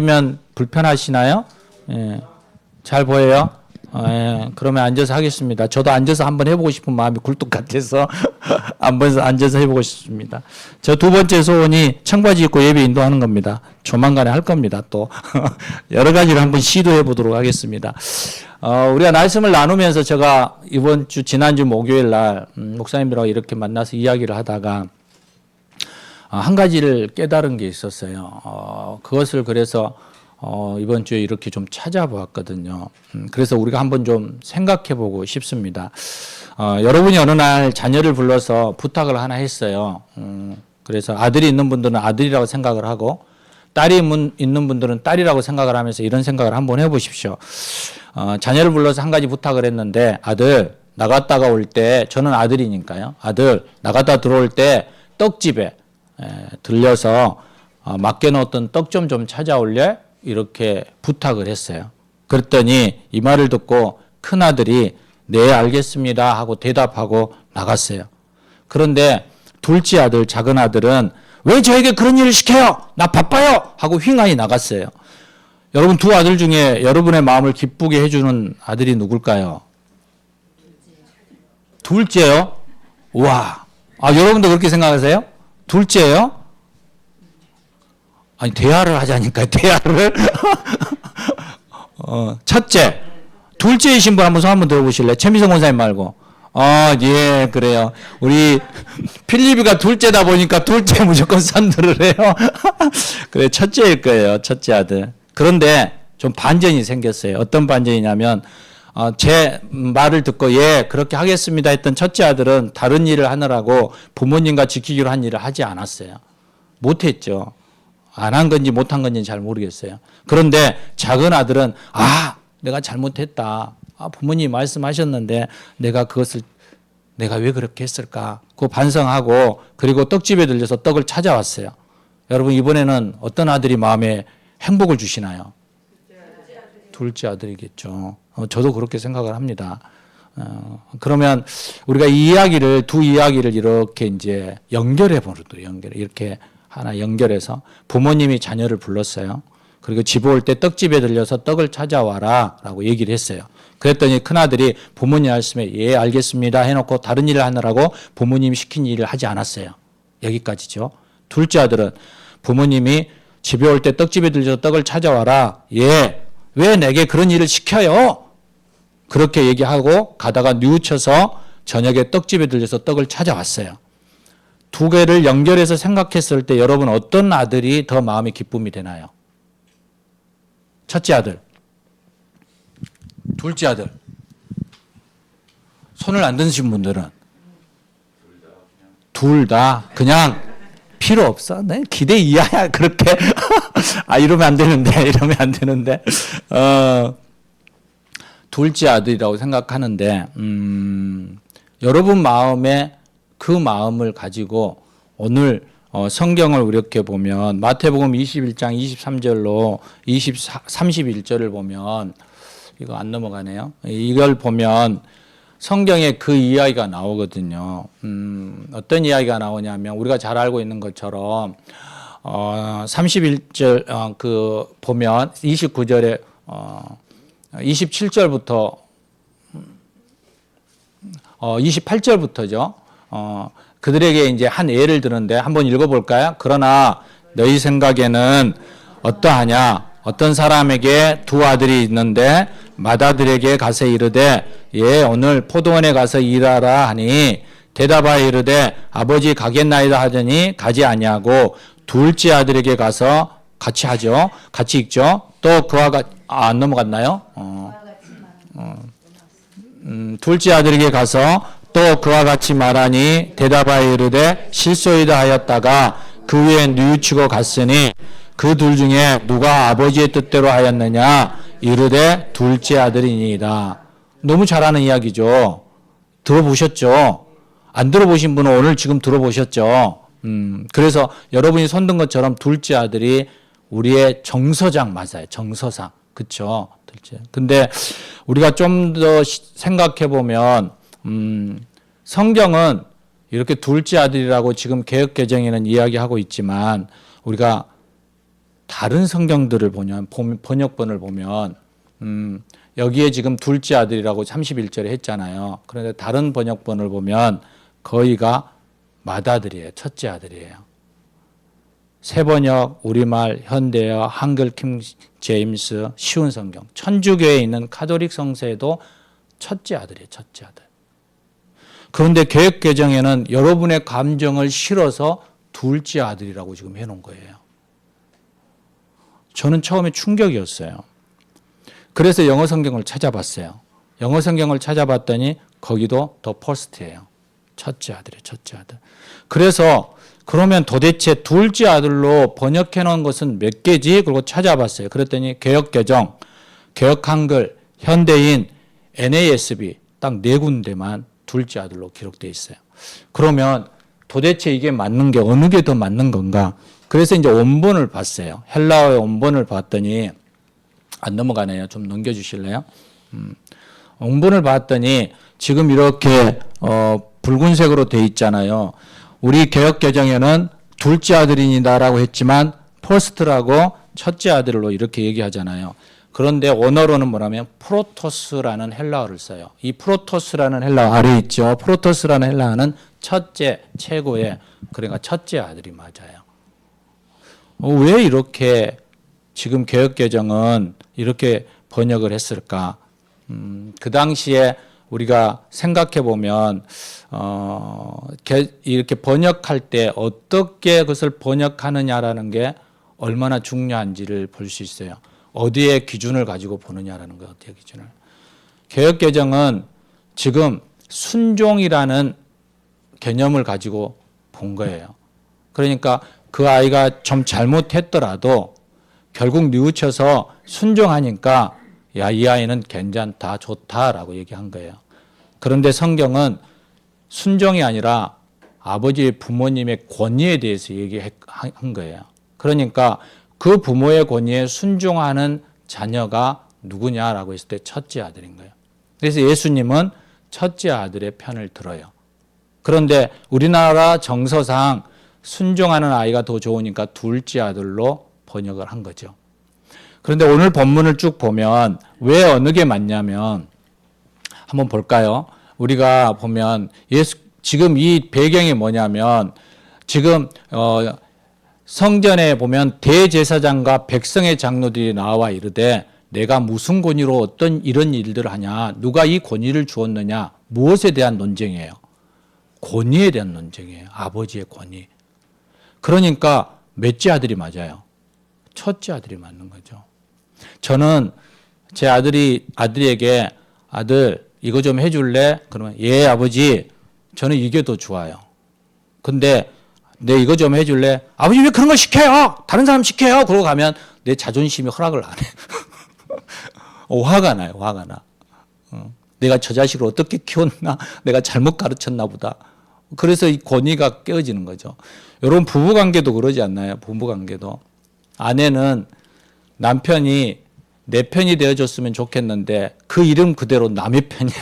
면 불편하시나요? 예. 잘 보여요? 예. 그러면 앉아서 하겠습니다. 저도 앉아서 한번 해보고 싶은 마음이 굴뚝 같아서 한번 앉아서 해보고 싶습니다. 저 두 번째 소원이 청바지 입고 예배 인도하는 겁니다. 조만간에 할 겁니다. 또 여러 가지를 한번 시도해 보도록 하겠습니다. 우리가 말씀을 나누면서 제가 이번 주 지난주 목요일 날 목사님들하고 이렇게 만나서 이야기를 하다가 한 가지를 깨달은 게 있었어요. 그것을 그래서 이번 주에 이렇게 좀 찾아보았거든요. 그래서 우리가 한번 좀 생각해 보고 싶습니다. 여러분이 어느 날 자녀를 불러서 부탁을 하나 했어요. 그래서 아들이 있는 분들은 아들이라고 생각을 하고 딸이 있는 분들은 딸이라고 생각을 하면서 이런 생각을 한번 해보십시오. 자녀를 불러서 한 가지 부탁을 했는데 아들 나갔다가 올 때 저는 아들이니까요. 아들 나갔다 들어올 때 떡집에 들려서 맡겨놓았던 떡 좀 찾아올래? 이렇게 부탁을 했어요. 그랬더니 이 말을 듣고 큰아들이 네 알겠습니다 하고 대답하고 나갔어요. 그런데 둘째 아들 작은 아들은 왜 저에게 그런 일을 시켜요? 나 바빠요 하고 휑하니 나갔어요. 여러분 두 아들 중에 여러분의 마음을 기쁘게 해주는 아들이 누굴까요? 둘째요? 와, 여러분도 그렇게 생각하세요? 둘째요? 아니 대화를 하자니까요. 대화를. 첫째, 둘째이신 분 한번 손 한번 들어보실래요? 최미성 권사님 말고. 예, 그래요. 우리 필립이가 둘째다 보니까 둘째 무조건 선들을 해요. 그래, 첫째일 거예요. 첫째 아들. 그런데 좀 반전이 생겼어요. 어떤 반전이냐면 제 말을 듣고 예 그렇게 하겠습니다 했던 첫째 아들은 다른 일을 하느라고 부모님과 지키기로 한 일을 하지 않았어요. 못했죠. 안 한 건지 못한 건지는 잘 모르겠어요. 그런데 작은 아들은 내가 잘못했다. 부모님이 말씀하셨는데 내가 왜 그렇게 했을까? 그거 반성하고 그리고 떡집에 들려서 떡을 찾아왔어요. 여러분 이번에는 어떤 아들이 마음에 행복을 주시나요? 둘째 아들이겠죠. 저도 그렇게 생각을 합니다. 그러면 우리가 두 이야기를 이렇게 이제 연결해 보려도 이렇게 하나 연결해서 부모님이 자녀를 불렀어요. 그리고 집에 올 때 떡집에 들려서 떡을 찾아와라 라고 얘기를 했어요. 그랬더니 큰아들이 부모님 말씀에 예 알겠습니다 해놓고 다른 일을 하느라고 부모님이 시킨 일을 하지 않았어요. 여기까지죠. 둘째 아들은 부모님이 집에 올 때 떡집에 들려서 떡을 찾아와라. 예, 왜 내게 그런 일을 시켜요? 그렇게 얘기하고 가다가 뉘우쳐서 저녁에 떡집에 들려서 떡을 찾아왔어요. 두 개를 연결해서 생각했을 때 여러분 어떤 아들이 더 마음의 기쁨이 되나요? 첫째 아들, 둘째 아들. 손을 안 드신 분들은 둘 다 그냥 필요 없어. 내 기대 이하야 그렇게. 이러면 안 되는데. 둘째 아들이라고 생각하는데 여러분 마음에 그 마음을 가지고 오늘 성경을 이렇게 보면 마태복음 21장 23절로 31절을 보면 이거 안 넘어가네요. 이걸 보면 성경에 그 이야기가 나오거든요. 어떤 이야기가 나오냐면 우리가 잘 알고 있는 것처럼 31절 보면 29절에 27절부터 28절부터죠. 그들에게 이제 한 예를 드는데 한번 읽어볼까요? 그러나 너희 생각에는 어떠하냐? 어떤 사람에게 두 아들이 있는데 맏아들에게 가서 이르되 예 오늘 포도원에 가서 일하라 하니 대답하여 이르되 아버지 가겠나이다 하더니 가지 아니하고 둘째 아들에게 가서 같이 하죠. 같이 읽죠. 또 그와 같이 안 넘어갔나요? 둘째 아들에게 가서 또 그와 같이 말하니 대답하여 이르되 실소이다 하였다가 그 후에 뉘우치고 갔으니 그 둘 중에 누가 아버지의 뜻대로 하였느냐 이르되 둘째 아들이니이다. 너무 잘 아는 이야기죠. 들어보셨죠? 안 들어보신 분은 오늘 지금 들어보셨죠? 그래서 여러분이 손든 것처럼 둘째 아들이 우리의 정서장 맞아요. 정서상. 그렇죠? 둘째. 근데 우리가 좀 더 생각해 보면 성경은 이렇게 둘째 아들이라고 지금 개역개정에는 이야기하고 있지만 우리가 다른 성경들을 번역본을 보면 여기에 지금 둘째 아들이라고 31절에 했잖아요. 그런데 다른 번역본을 보면 거의가 맏아들이에요. 첫째 아들이에요. 새번역, 우리말, 현대어, 한글 킹 제임스, 쉬운 성경. 천주교에 있는 카톨릭 성서에도 첫째 아들이에요. 첫째 아들. 그런데 개혁개정에는 여러분의 감정을 실어서 둘째 아들이라고 지금 해놓은 거예요. 저는 처음에 충격이었어요. 그래서 영어 성경을 찾아봤어요. 영어 성경을 찾아봤더니 거기도 더 퍼스트예요. 첫째 아들이에요. 첫째 아들. 그래서 그러면 도대체 둘째 아들로 번역해 놓은 것은 몇 개지? 그리고 찾아봤어요. 그랬더니 개혁개정, 개혁한글, 현대인, NASB 딱 4군데만 둘째 아들로 기록되어 있어요. 그러면 도대체 이게 맞는 게 어느 게 더 맞는 건가? 그래서 이제 원본을 봤어요. 헬라어의 원본을 봤더니 안 넘어가네요. 좀 넘겨주실래요? 원본을 봤더니 지금 이렇게 붉은색으로 돼 있잖아요. 우리 개혁개정에는 둘째 아들이니다라고 했지만 퍼스트라고 첫째 아들로 이렇게 얘기하잖아요. 그런데 원어로는 뭐냐면 프로토스라는 헬라어를 써요. 이 프로토스라는 헬라어 아래에 있죠. 프로토스라는 헬라어는 첫째, 최고의, 그러니까 첫째 아들이 맞아요. 왜 이렇게 지금 개혁개정은 이렇게 번역을 했을까? 그 당시에 우리가 생각해 보면 이렇게 번역할 때 어떻게 그것을 번역하느냐라는 게 얼마나 중요한지를 볼 수 있어요. 어디에 기준을 가지고 보느냐라는 거, 어디에 기준을. 개혁개정은 지금 순종이라는 개념을 가지고 본 거예요. 그러니까 그 아이가 좀 잘못했더라도 결국 뉘우쳐서 순종하니까 야, 이 아이는 괜찮다, 좋다라고 얘기한 거예요. 그런데 성경은 순종이 아니라 아버지 부모님의 권위에 대해서 얘기한 거예요. 그러니까 그 부모의 권위에 순종하는 자녀가 누구냐라고 했을 때 첫째 아들인 거예요. 그래서 예수님은 첫째 아들의 편을 들어요. 그런데 우리나라 정서상 순종하는 아이가 더 좋으니까 둘째 아들로 번역을 한 거죠. 그런데 오늘 본문을 쭉 보면 왜 어느 게 맞냐면 한번 볼까요? 우리가 보면 지금 이 배경이 뭐냐면 지금 성전에 보면 대제사장과 백성의 장로들이 나와 이르되 내가 무슨 권위로 어떤 이런 일들을 하냐? 누가 이 권위를 주었느냐? 무엇에 대한 논쟁이에요? 권위에 대한 논쟁이에요. 아버지의 권위. 그러니까 몇째 아들이 맞아요? 첫째 아들이 맞는 거죠. 저는 제 아들에게 아들 이거 좀 해줄래? 그러면 예 아버지 저는 이게 더 좋아요. 근데 내 이거 좀 해줄래? 아버지 왜 그런 걸 시켜요? 다른 사람 시켜요. 그러고 가면 내 자존심이 허락을 안 해. 화가 나요. 화가 나. 내가 저 자식을 어떻게 키웠나? 내가 잘못 가르쳤나 보다. 그래서 이 권위가 깨어지는 거죠. 여러분 부부관계도 그러지 않나요? 부부관계도. 아내는 남편이 내 편이 되어줬으면 좋겠는데 그 이름 그대로 남의 편이야.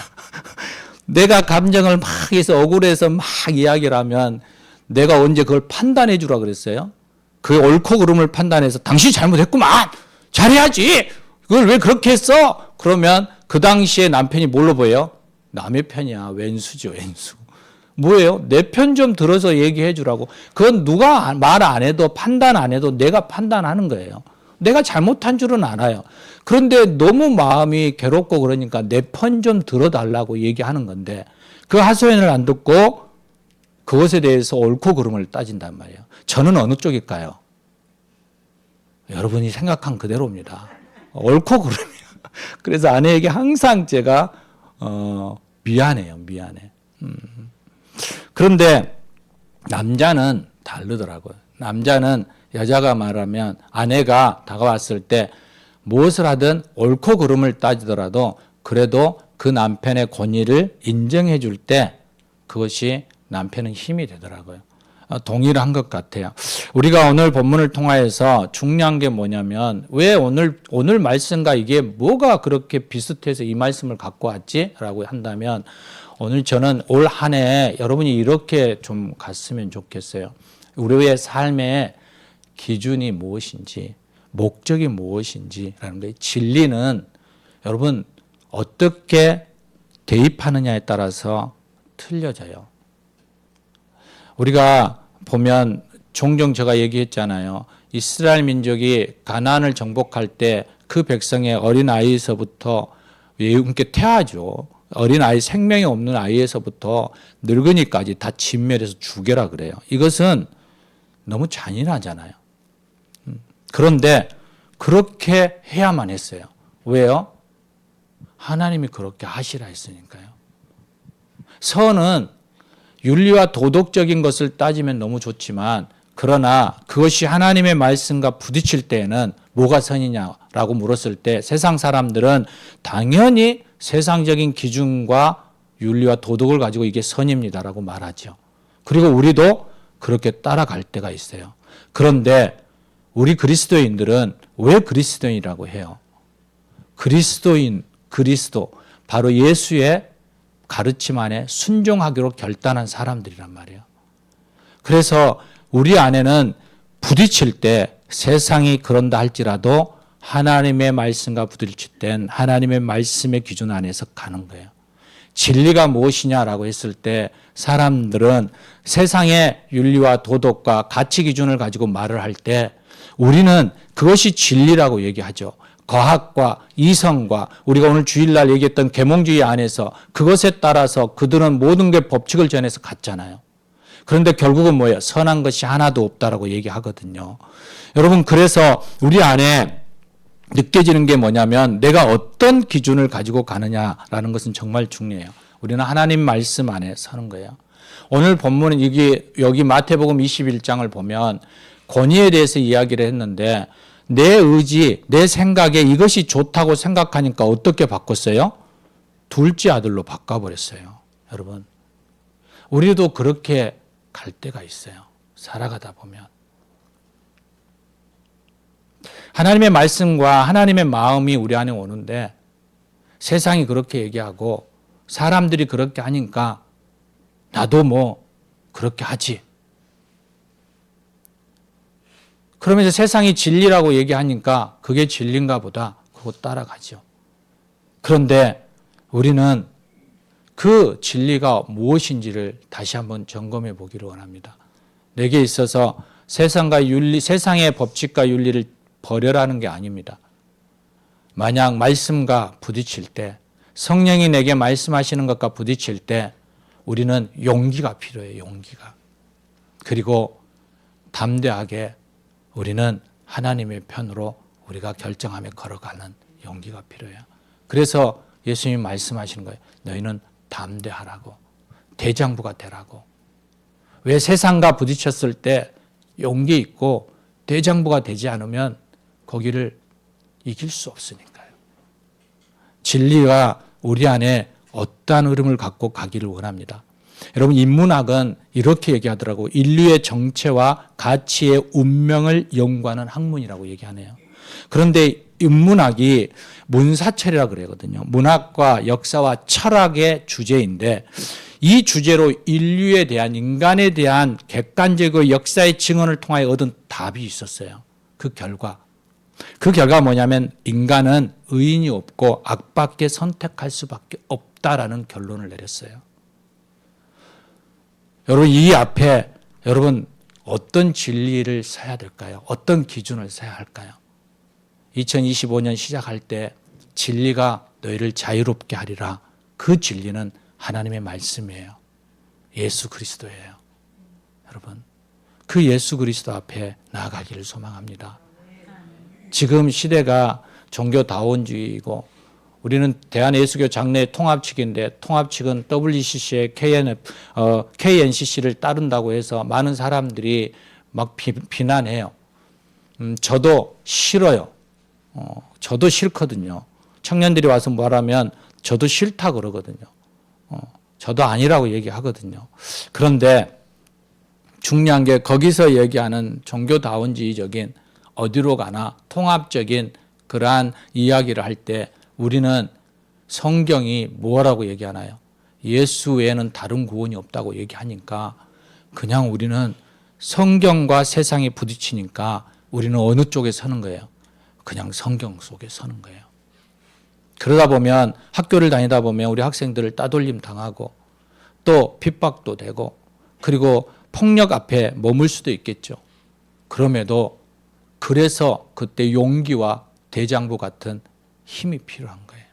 내가 감정을 막 해서 억울해서 막 이야기를 하면 내가 언제 그걸 판단해 주라 그랬어요? 그 옳고 그름을 판단해서 당신이 잘못했구만. 잘해야지. 그걸 왜 그렇게 했어? 그러면 그 당시에 남편이 뭘로 보여요? 남의 편이야. 왼수죠. 왼수. 뭐예요? 내 편 좀 들어서 얘기해 주라고. 그건 누가 말 안 해도 판단 안 해도 내가 판단하는 거예요. 내가 잘못한 줄은 알아요. 그런데 너무 마음이 괴롭고 그러니까 내 편 좀 들어달라고 얘기하는 건데 그 하소연을 안 듣고 그것에 대해서 옳고 그름을 따진단 말이에요. 저는 어느 쪽일까요? 여러분이 생각한 그대로입니다. 옳고 그름이에요. 그래서 아내에게 항상 제가 미안해요. 미안해. 그런데 남자는 다르더라고요. 남자는 여자가 말하면 아내가 다가왔을 때 무엇을 하든 옳고 그름을 따지더라도 그래도 그 남편의 권위를 인정해 줄 때 그것이 남편은 힘이 되더라고요. 동일한 것 같아요. 우리가 오늘 본문을 통하여서 중요한 게 뭐냐면 왜 오늘 말씀과 이게 뭐가 그렇게 비슷해서 이 말씀을 갖고 왔지? 라고 한다면 오늘 저는 올 한 해 여러분이 이렇게 좀 갔으면 좋겠어요. 우리의 삶의 기준이 무엇인지 목적이 무엇인지라는 거예요. 진리는 여러분 어떻게 대입하느냐에 따라서 틀려져요. 우리가 보면 종종 제가 얘기했잖아요. 이스라엘 민족이 가나안을 정복할 때 그 백성의 어린아이에서부터 외국에 태하죠. 어린아이, 생명이 없는 아이에서부터 늙은이까지 다 진멸해서 죽여라 그래요. 이것은 너무 잔인하잖아요. 그런데 그렇게 해야만 했어요. 왜요? 하나님이 그렇게 하시라 했으니까요. 선은 윤리와 도덕적인 것을 따지면 너무 좋지만, 그러나 그것이 하나님의 말씀과 부딪힐 때에는 뭐가 선이냐라고 물었을 때 세상 사람들은 당연히 세상적인 기준과 윤리와 도덕을 가지고 이게 선입니다라고 말하죠. 그리고 우리도 그렇게 따라갈 때가 있어요. 그런데 우리 그리스도인들은 왜 그리스도인이라고 해요? 그리스도, 바로 예수의 가르침 안에 순종하기로 결단한 사람들이란 말이에요. 그래서 우리 안에는 부딪힐 때 세상이 그런다 할지라도 하나님의 말씀과 부딪힐 땐 하나님의 말씀의 기준 안에서 가는 거예요. 진리가 무엇이냐라고 했을 때 사람들은 세상의 윤리와 도덕과 가치 기준을 가지고 말을 할 때 우리는 그것이 진리라고 얘기하죠. 과학과 이성과 우리가 오늘 주일날 얘기했던 계몽주의 안에서 그것에 따라서 그들은 모든 게 법칙을 전해서 갔잖아요. 그런데 결국은 뭐예요? 선한 것이 하나도 없다라고 얘기하거든요. 여러분, 그래서 우리 안에 느껴지는 게 뭐냐면 내가 어떤 기준을 가지고 가느냐라는 것은 정말 중요해요. 우리는 하나님 말씀 안에 서는 거예요. 오늘 본문은 여기 마태복음 21장을 보면 권위에 대해서 이야기를 했는데 내 의지, 내 생각에 이것이 좋다고 생각하니까 어떻게 바꿨어요? 둘째 아들로 바꿔버렸어요. 여러분, 우리도 그렇게 갈 때가 있어요. 살아가다 보면. 하나님의 말씀과 하나님의 마음이 우리 안에 오는데 세상이 그렇게 얘기하고 사람들이 그렇게 하니까 나도 뭐 그렇게 하지. 그러면서 세상이 진리라고 얘기하니까 그게 진리인가 보다. 그거 따라가죠. 그런데 우리는 그 진리가 무엇인지를 다시 한번 점검해 보기를 원합니다. 내게 있어서 세상과 윤리, 세상의 법칙과 윤리를 버려라는 게 아닙니다. 만약 말씀과 부딪힐 때, 성령이 내게 말씀하시는 것과 부딪힐 때 우리는 용기가 필요해요. 용기가. 그리고 담대하게 우리는 하나님의 편으로 우리가 결정하며 걸어가는 용기가 필요해요. 그래서 예수님이 말씀하시는 거예요. 너희는 담대하라고, 대장부가 되라고. 왜 세상과 부딪혔을 때 용기 있고 대장부가 되지 않으면 거기를 이길 수 없으니까요. 진리가 우리 안에 어떠한 흐름을 갖고 가기를 원합니다. 여러분, 인문학은 이렇게 얘기하더라고. 인류의 정체와 가치의 운명을 연구하는 학문이라고 얘기하네요. 그런데 인문학이 문사철이라고 그러거든요. 문학과 역사와 철학의 주제인데 이 주제로 인류에 대한, 인간에 대한 객관적인 역사의 증언을 통하여 얻은 답이 있었어요. 그 결과가 뭐냐면 인간은 의인이 없고 악밖에 선택할 수밖에 없다라는 결론을 내렸어요. 여러분, 이 앞에 여러분 어떤 진리를 써야 될까요? 어떤 기준을 써야 할까요? 2025년 시작할 때 진리가 너희를 자유롭게 하리라. 그 진리는 하나님의 말씀이에요. 예수 그리스도예요. 여러분, 그 예수 그리스도 앞에 나아가기를 소망합니다. 지금 시대가 종교다원주의이고 우리는 대한예수교 장례 통합 측인데 통합 측은 WCC의 KNCC를 따른다고 해서 많은 사람들이 막 비난해요. 저도 싫어요. 저도 싫거든요. 청년들이 와서 말하면 저도 싫다 그러거든요. 저도 아니라고 얘기하거든요. 그런데 중요한 게 거기서 얘기하는 종교다원주의적인 어디로 가나 통합적인 그러한 이야기를 할 때 우리는 성경이 뭐라고 얘기하나요? 예수 외에는 다른 구원이 없다고 얘기하니까 그냥 우리는 성경과 세상이 부딪히니까 우리는 어느 쪽에 서는 거예요? 그냥 성경 속에 서는 거예요. 그러다 보면 학교를 다니다 보면 우리 학생들을 따돌림 당하고 또 핍박도 되고 그리고 폭력 앞에 머물 수도 있겠죠. 그럼에도 그래서 그때 용기와 대장부 같은 힘이 필요한 거예요.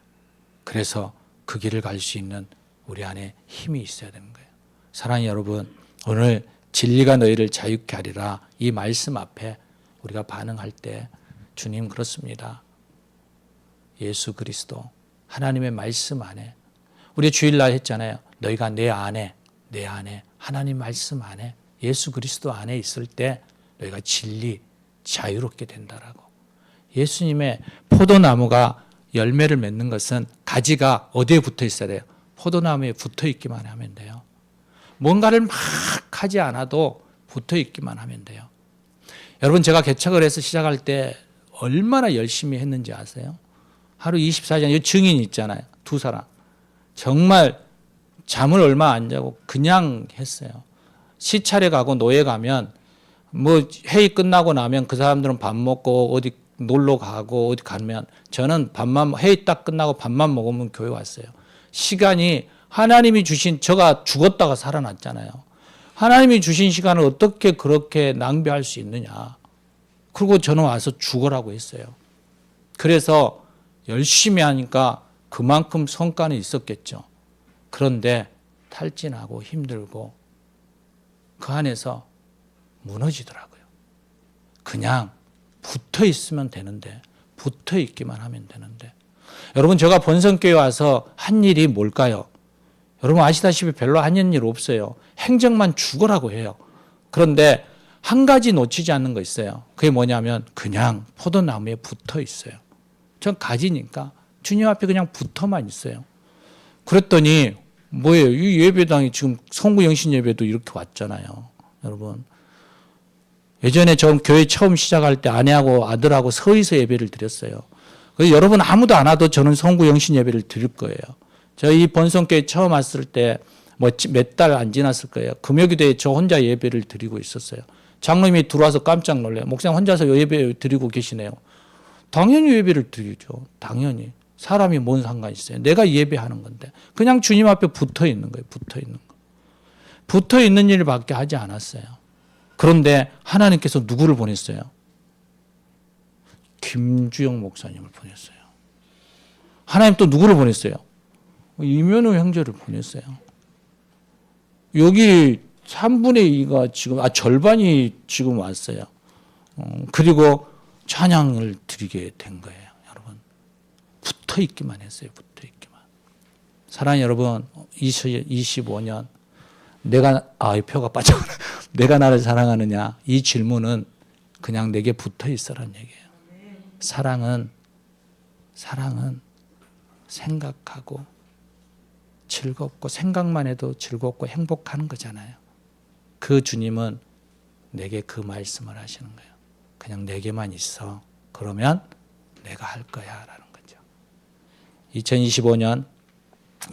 그래서 그 길을 갈 수 있는 우리 안에 힘이 있어야 되는 거예요. 사랑하는 여러분, 오늘 진리가 너희를 자유케 하리라 이 말씀 앞에 우리가 반응할 때 주님 그렇습니다. 예수 그리스도 하나님의 말씀 안에 우리 주일날 했잖아요. 너희가 내 안에 하나님 말씀 안에 예수 그리스도 안에 있을 때 너희가 진리 자유롭게 된다라고. 예수님의 포도나무가 열매를 맺는 것은 가지가 어디에 붙어 있어야 돼요? 포도나무에 붙어 있기만 하면 돼요. 뭔가를 막 하지 않아도 붙어 있기만 하면 돼요. 여러분 제가 개척을 해서 시작할 때 얼마나 열심히 했는지 아세요? 하루 24시간 이 증인 있잖아요. 두 사람. 정말 잠을 얼마 안 자고 그냥 했어요. 시찰에 가고 노예 가면 뭐 회의 끝나고 나면 그 사람들은 밥 먹고 어디 놀러 가고 어디 가면 저는 회의 딱 끝나고 밥만 먹으면 교회 왔어요. 시간이 하나님이 주신 저가 죽었다가 살아났잖아요. 하나님이 주신 시간을 어떻게 그렇게 낭비할 수 있느냐. 그리고 저는 와서 죽으라고 했어요. 그래서 열심히 하니까 그만큼 성과는 있었겠죠. 그런데 탈진하고 힘들고 그 안에서 무너지더라고요. 그냥 붙어 있으면 되는데 붙어 있기만 하면 되는데 여러분 제가 본성교회 와서 한 일이 뭘까요? 여러분 아시다시피 별로 하는 일 없어요. 행정만 죽으라고 해요. 그런데 한 가지 놓치지 않는 거 있어요. 그게 뭐냐면 그냥 포도나무에 붙어 있어요. 전 가지니까 주님 앞에 그냥 붙어만 있어요. 그랬더니 뭐예요? 이 예배당이 지금 성구영신 예배도 이렇게 왔잖아요. 여러분 예전에 저 교회 처음 시작할 때 아내하고 아들하고 서의서 예배를 드렸어요. 그래서 여러분 아무도 안 와도 저는 성구영신 예배를 드릴 거예요. 저희 본성교회 처음 왔을 때 뭐 몇 달 안 지났을 거예요. 금요기도에 저 혼자 예배를 드리고 있었어요. 장로님이 들어와서 깜짝 놀래요. 목사님 혼자서 예배 드리고 계시네요. 당연히 예배를 드리죠. 당연히. 사람이 뭔 상관이 있어요. 내가 예배하는 건데. 그냥 주님 앞에 붙어 있는 거예요. 붙어 있는 거. 붙어 있는 일밖에 하지 않았어요. 그런데 하나님께서 누구를 보냈어요? 김주영 목사님을 보냈어요. 하나님 또 누구를 보냈어요? 이면우 형제를 보냈어요. 여기 3분의 2가 지금 절반이 지금 왔어요. 그리고 찬양을 드리게 된 거예요. 여러분 붙어 있기만 했어요. 붙어 있기만. 사랑하는 여러분 25년 내가 이 표가 빠져. 내가 나를 사랑하느냐 이 질문은 그냥 내게 붙어 있어라는 얘기예요. 사랑은 생각하고 즐겁고 생각만 해도 즐겁고 행복하는 거잖아요. 그 주님은 내게 그 말씀을 하시는 거예요. 그냥 내게만 있어. 그러면 내가 할 거야 라는 거죠. 2025년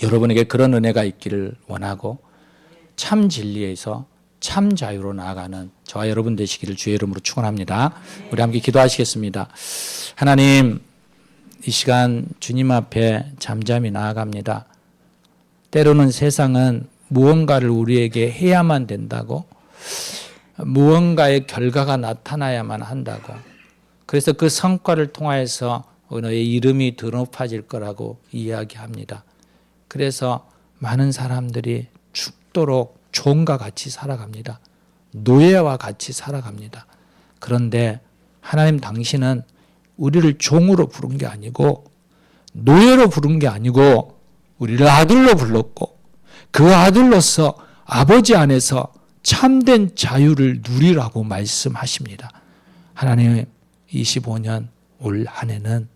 여러분에게 그런 은혜가 있기를 원하고 참 진리에서 참 자유로 나아가는 저와 여러분 되시기를 주의 이름으로 축원합니다. 우리 함께 기도하시겠습니다. 하나님 이 시간 주님 앞에 잠잠히 나아갑니다. 때로는 세상은 무언가를 우리에게 해야만 된다고 무언가의 결과가 나타나야만 한다고 그래서 그 성과를 통하여서 너의 이름이 더 높아질 거라고 이야기합니다. 그래서 많은 사람들이 죽도록 종과 같이 살아갑니다. 노예와 같이 살아갑니다. 그런데 하나님 당신은 우리를 종으로 부른 게 아니고 노예로 부른 게 아니고 우리를 아들로 불렀고 그 아들로서 아버지 안에서 참된 자유를 누리라고 말씀하십니다. 하나님 25년 올 한 해는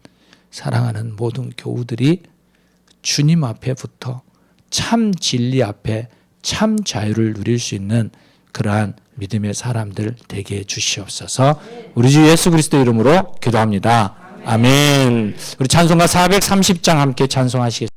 사랑하는 모든 교우들이 주님 앞에부터 참 진리 앞에 참 자유를 누릴 수 있는 그러한 믿음의 사람들 되게 해주시옵소서. 우리 주 예수 그리스도 이름으로 기도합니다. 아멘. 우리 찬송가 430장 함께 찬송하시겠습니다.